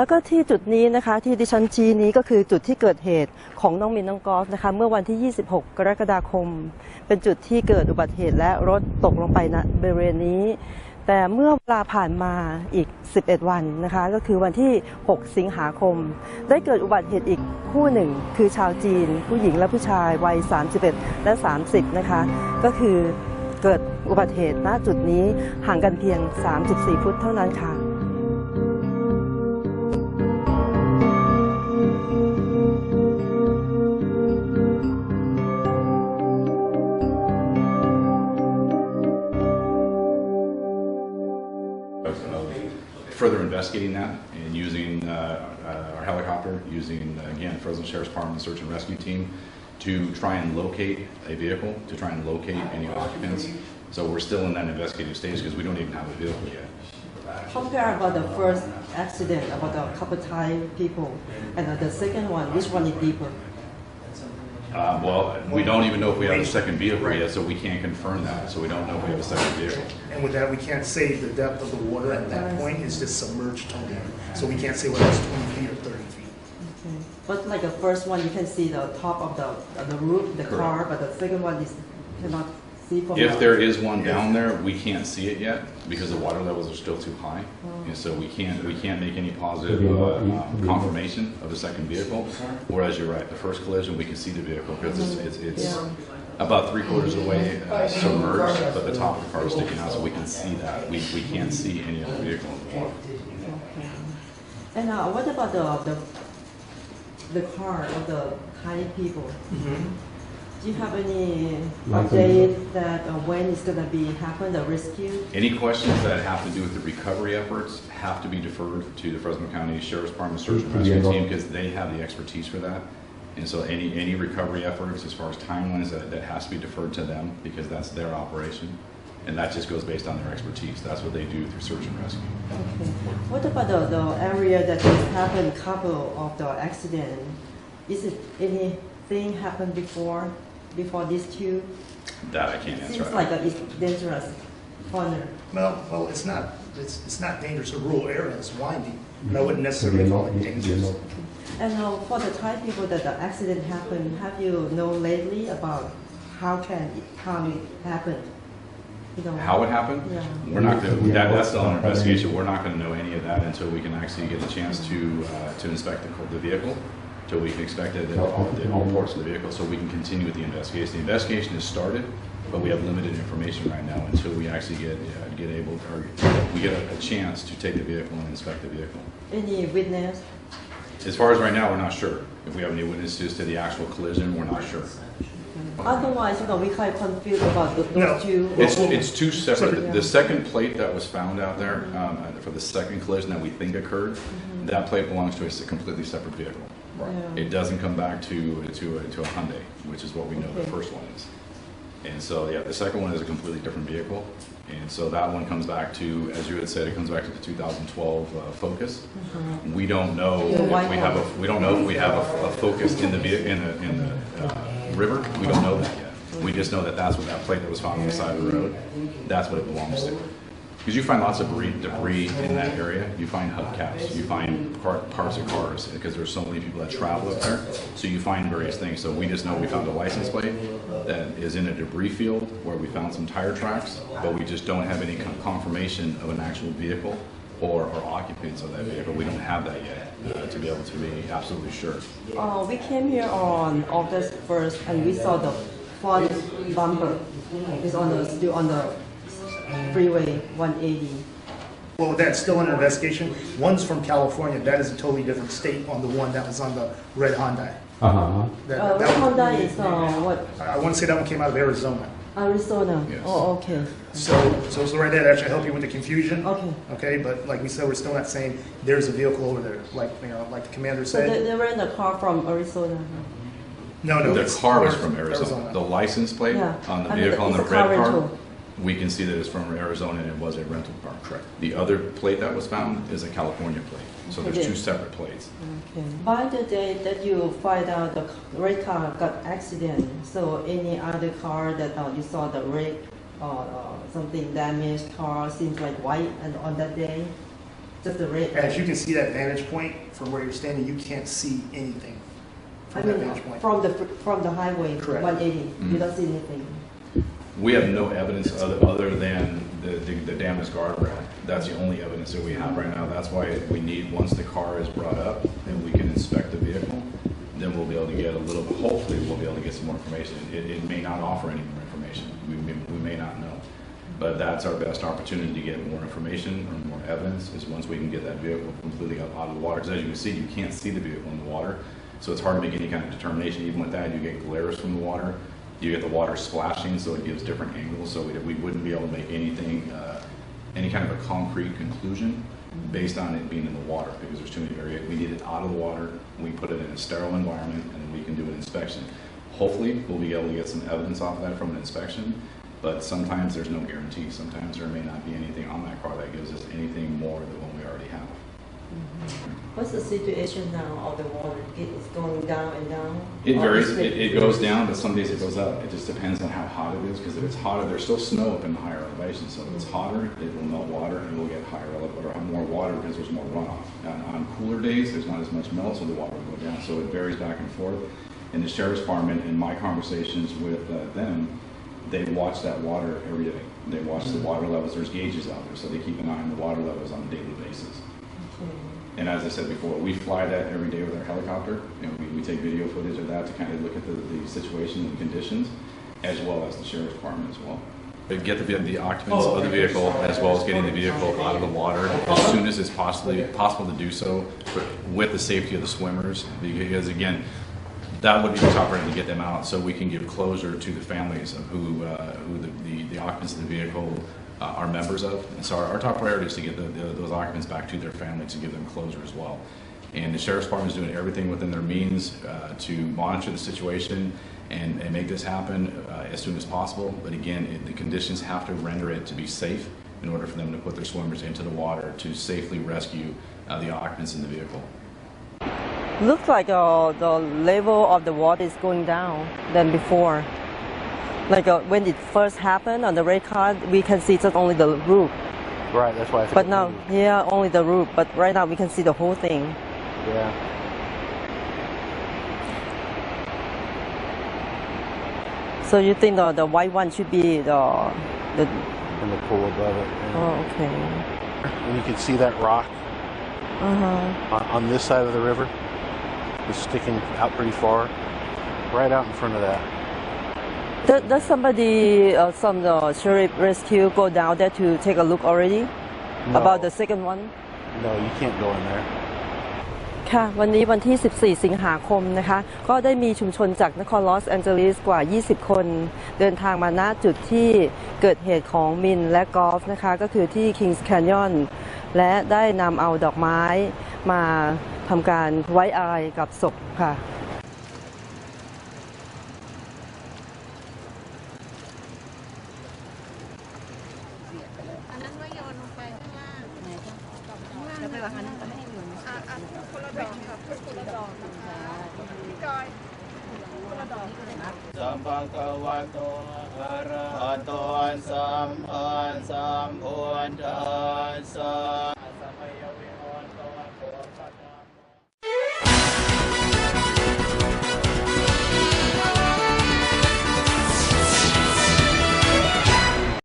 แล้วก็ที่จุดนี้นะคะที่ดิฉันชี้นี้ก็คือจุดที่เกิดเหตุของน้องมินน้องกอล์ฟนะคะเมื่อวันที่ 26 กรกฎาคมเป็นจุดที่เกิดอุบัติเหตุและรถตกลงไปณบริเวณนี้แต่เมื่อเวลาผ่านมาอีก11วันนะคะก็คือวันที่6สิงหาคมได้เกิดอุบัติเหตุอีกคู่หนึ่งคือชาวจีนผู้หญิงและผู้ชายวัย31และ30นะคะก็คือเกิดอุบัติเหตุณจุดนี้ห่างกันเพียง34ฟุตเท่านั้นค่ะFurther investigating that and using our helicopter, using again Fresno Sheriff's Department search and rescue team to try and locate a vehicle, to try and locate any occupants. So we're still in that investigative stage because we don't even have a vehicle yet. Compare about the first accident about the couple Thai people and the second one, which one is deeper? Well, we don't even know if we have a second vehicle yet, so we can't confirm that. So we don't know if we have a second vehicle. And with that, we can't say the depth of the water at that point is just submerged totally. So we can't say whether it's 20 feet or 30 feet. Okay. But like the first one, you can see the top of the roof, the Correct. car, but the second one is cannot see from. If there is one down there, we can't see it yet because the water levels are still too high, and so we can't make any positive confirmation of a second vehicle. Whereas you're right, the first collision we can see the vehicle because it's about 3/4 away submerged, but the top of the car is sticking out, so we can see that. We can't see any other vehicle in the water. Okay. And what about the car of the Thai people? Do you have any update that when it's going to be happen, the rescue? Any questions that have to do with the recovery efforts have to be deferred to the Fresno County Sheriff's Department Search and Rescue Team because they have the expertise for that. And so any recovery efforts as far as timelines, that has to be deferred to them because that's their operation. And that just goes based on their expertise. That's what they do through search and rescue. Okay. What about the area that has happened couple of the accident? Is it anything happened before these two? That I can't answer. Seems like it's dangerous corner. Well, it's not dangerous. A rural area. It's windy. But I wouldn't necessarily call it dangerous. And for the Thai people that the accident happened, have you know lately about how it happened? You know, how it happened? Yeah. We're not going to. That's still under investigation. We're not going to know any of that until we can actually get a chance to inspect the vehicle. Till we can inspect all parts of the vehicle, so we can continue with the investigation. The investigation has started, but we have limited information right now until we actually we get a chance to take the vehicle and inspect the vehicle. Any witness? As far as right now, we're not sure. If we have any witnesses to the actual collision, we're not sure. Otherwise, we quite confused about those two. It's two separate. The second plate that was found out there for the second collision that we think occurred, that plate belongs to a completely separate vehicle. Yeah. It doesn't come back to a Hyundai, which is what we know the first one is. And so, the second one is a completely different vehicle. And so that one comes back to, as you had said, it comes back to the 2012 Focus. We don't know if we have a Focus in the river. We don't know that yet. We just know that that's what that plate that was found on the side of the road. That's what it belongs to. Because you find lots of debris in that area. You find hubcaps. You find parts of cars because there's so many people that travel up there. So you find various things. So we just know we found a license plate that is in a debris field where we found some tire tracks, but we just don't have any confirmation of an actual vehicle or occupants of that vehicle. We don't have that yet to be able to be absolutely sure. We came here on August 1st and we saw the front bumper is still on the Freeway 180. Well, that's still an investigation. One's from California. That is a totally different state on the one that was on the red Hyundai. Red Hyundai is what? I want to say that one came out of Arizona. Arizona. Yes. Oh, okay. So right there, that should help you with the confusion. Okay. Okay, but like we said, we're still not saying there's a vehicle over there. Like like the commander said. So they were in the car from Arizona. No. The car was from Arizona. The license plate on the vehicle on the red car. We can see that it's from Arizona and it was a rental car. Correct. The other plate that was found is a California plate. So there's two separate plates. Okay. By the day that you find out the red car got accident, so any other car that you saw the red or something damaged car seems like white and on that day? Just the red. As you can see that vantage point from where you're standing, you can't see anything I from that mean, vantage point. from the highway, Correct. 180, you don't see anything. We have no evidence other than the damaged guardrail. That's the only evidence that we have right now. That's why we need, once the car is brought up and we can inspect the vehicle, then we'll be able to get a little, hopefully we'll be able to get some more information. It may not offer any more information. We may not know. But that's our best opportunity to get more information or more evidence is once we can get that vehicle completely up out of the water. Because as you can see, you can't see the vehicle in the water. So it's hard to make any kind of determination. Even with that, you get glares from the water. You get the water splashing, so it gives different angles. So we wouldn't be able to make anything, any kind of a concrete conclusion based on it being in the water because there's too many variations. We need it out of the water. We put it in a sterile environment, and then we can do an inspection. Hopefully, we'll be able to get some evidence off of that from an inspection. But sometimes there's no guarantee. Sometimes there may not be anything on that car that gives us anything more than what we already have. What's the situation now of the water? It's going down and down? It varies. It goes down, but some days it goes up. It just depends on how hot it is. Because if it's hotter, there's still snow up in the higher elevation. So if it's hotter, it will melt water and we'll get higher or have more water because there's more runoff. On cooler days, there's not as much melt, so the water will go down. So it varies back and forth. In the sheriff's department, in my conversations with them, they watch that water every day. They watch the water levels. There's gauges out there, so they keep an eye on the water levels on a daily basis. And as I said before, we fly that every day with our helicopter, and we take video footage of that to kind of look at the situation and conditions, as well as the sheriff's department as well. But get the occupants of the vehicle, as well as getting the vehicle out of the water as soon as it's possible to do so, with the safety of the swimmers, because again, that would be the top priority to get them out, so we can give closure to the families of who the occupants of the vehicle are members of. And so our top priority is to get those occupants back to their families to give them closure as well. And the sheriff's department is doing everything within their means to monitor the situation and make this happen as soon as possible. But again, the conditions have to render it to be safe in order for them to put their swimmers into the water to safely rescue the occupants in the vehicle. Looks like the level of the water is going down than before. Like when it first happened on the red car, we can see just only the roof. Right, that's why I think. But now, yeah, only the roof. But right now we can see the whole thing. Yeah. So you think the white one should be the In the pool above it. Yeah. oh, okay. And you can see that rock on this side of the river. It's sticking out pretty far, right out in front of that. Does somebody, some sheriff rescue go down there to take a look already No. about the second one? No, you can't go in there. ค่ะวันนี้วันที่ 14 สิงหาคมนะคะก็ได้มีชุมชนจากนครลอสแอนเจลิสกว่า 20 คนเดินทางมาณจุดที่เกิดเหตุของมินและกอล์ฟนะคะก็คือที่ Kings Canyon และได้นำเอาดอกไม้มาทำการไว้อาลัยกับศพค่ะสัมภะคะวะโตอะระหะโตสัมมาสัมพุทธัสสะ